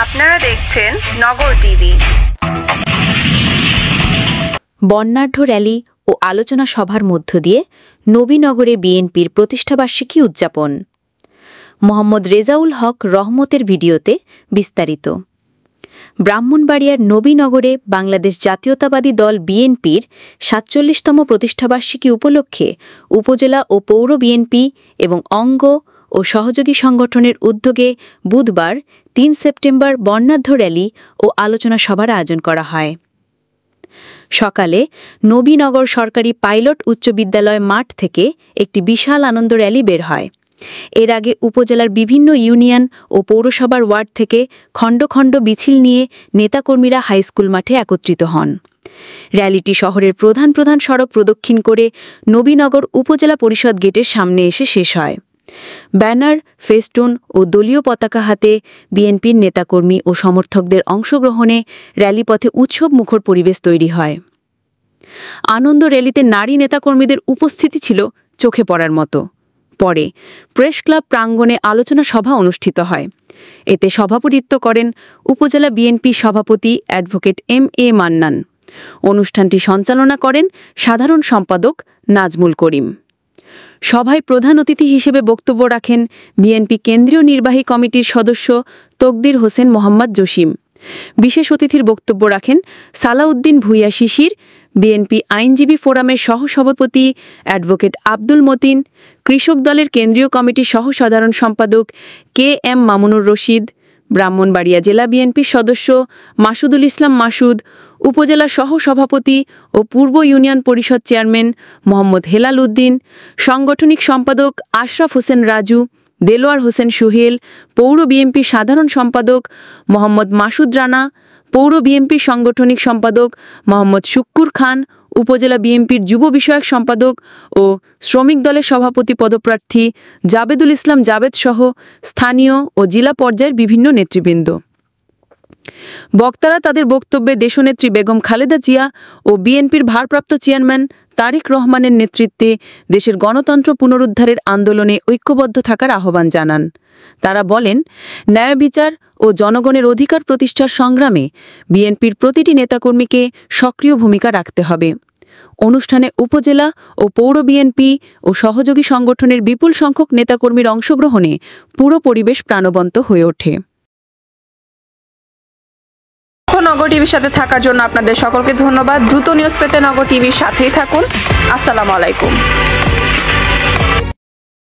আপনারা দেখছেন নগর টিভি। বর্ণাঢ্য র্যালি ও আলোচনা সভার মধ্য দিয়ে নবীনগরে বিএনপির প্রতিষ্ঠাবার্ষিকী উদযাপন। মোহাম্মদ রেজাউল হক রহমতের ভিডিওতে বিস্তারিত। ব্রাহ্মণবাড়িয়ার নবীনগরে বাংলাদেশ জাতীয়তাবাদী দল বিএনপির ৪৭তম প্রতিষ্ঠাবার্ষিকী উপলক্ষে উপজেলা ও পৌর বিএনপি এবং অঙ্গ ও সহযোগী সংগঠনের উদ্যোগে বুধবার ৩ সেপ্টেম্বর বর্ণাঢ্য র্যালি ও আলোচনা সভার আয়োজন করা হয়। সকালে নবীনগর সরকারি পাইলট উচ্চ বিদ্যালয় মাঠ থেকে একটি বিশাল আনন্দ র্যালি বের হয়। এর আগে উপজেলার বিভিন্ন ইউনিয়ন ও পৌরসভার ওয়ার্ড থেকে খণ্ড খণ্ড মিছিল নিয়ে নেতাকর্মীরা হাইস্কুল মাঠে একত্রিত হন। র্যালিটি শহরের প্রধান প্রধান সড়ক প্রদক্ষিণ করে নবীনগর উপজেলা পরিষদ গেটের সামনে এসে শেষ হয়। ব্যানার, ফেস্টুন ও দলীয় পতাকা হাতে বিএনপির নেতাকর্মী ও সমর্থকদের অংশগ্রহণে র্যালিপথে উৎসবমুখর পরিবেশ তৈরি হয়। আনন্দ র্যালিতে নারী নেতাকর্মীদের উপস্থিতি ছিল চোখে পড়ার মতো। পরে প্রেস ক্লাব প্রাঙ্গণে আলোচনা সভা অনুষ্ঠিত হয়। এতে সভাপতিত্ব করেন উপজেলা বিএনপি সভাপতি অ্যাডভোকেট এম.এ. মান্নান। অনুষ্ঠানটি সঞ্চালনা করেন সাধারণ সম্পাদক নাজমুল করিম। সভায় প্রধান অতিথি হিসেবে বক্তব্য রাখেন বিএনপি কেন্দ্রীয় নির্বাহী কমিটির সদস্য তকদির হোসেন মোহাম্মদ জসিম। বিশেষ অতিথির বক্তব্য রাখেন সালাউদ্দিন ভূঁইয়া শিশির, বিএনপি আইনজীবী ফোরামের সহসভাপতি অ্যাডভোকেট আব্দুল মতিন, কৃষক দলের কেন্দ্রীয় কমিটির সহসাধারণ সম্পাদক কে.এম. মামুনুর রশিদ, ব্রাহ্মণবাড়িয়া জেলা বিএনপির সদস্য মাসুদুল ইসলাম মাসুদ, উপজেলা সহসভাপতি ও পূর্ব ইউনিয়ন পরিষদ চেয়ারম্যান মোহাম্মদ হেলাল উদ্দিন, সাংগঠনিক সম্পাদক আশরাফ হোসেন রাজু, দেলোয়ার হোসেন সোহেল, পৌর বিএনপির সাধারণ সম্পাদক মোহাম্মদ মাসুদ রানা, পৌর বিএনপির সাংগঠনিক সম্পাদক মোহাম্মদ শুক্কুর খান, উপজেলা বিএনপির যুব বিষয়ক সম্পাদক ও শ্রমিক দলের সভাপতি পদপ্রার্থী জাবেদুল ইসলাম জাবেদ সহ স্থানীয় ও জেলা পর্যায়ের বিভিন্ন নেতৃবৃন্দ। বক্তারা তাদের বক্তব্যে দেশনেত্রী বেগম খালেদা জিয়া ও বিএনপির ভারপ্রাপ্ত চেয়ারম্যান তারেক রহমানের নেতৃত্বে দেশের গণতন্ত্র পুনরুদ্ধারের আন্দোলনে ঐক্যবদ্ধ থাকার আহ্বান জানান। তারা বলেন, ন্যায় বিচার ও জনগণের অধিকার প্রতিষ্ঠার সংগ্রামে বিএনপির প্রতিটি নেতাকর্মীকে সক্রিয় ভূমিকা রাখতে হবে। অনুষ্ঠানে উপজেলা ও পৌর বিএনপি ও সহযোগী সংগঠনের বিপুল সংখ্যক নেতাকর্মীর অংশগ্রহণে পুরো পরিবেশ প্রাণবন্ত হয়ে ওঠে। নগর টিভির সাথে থাকার জন্য আপনাদের সকলকে ধন্যবাদ। দ্রুত নিউজ পেতে নগর টিভির সাথেই থাকুন। আসসালামু আলাইকুম।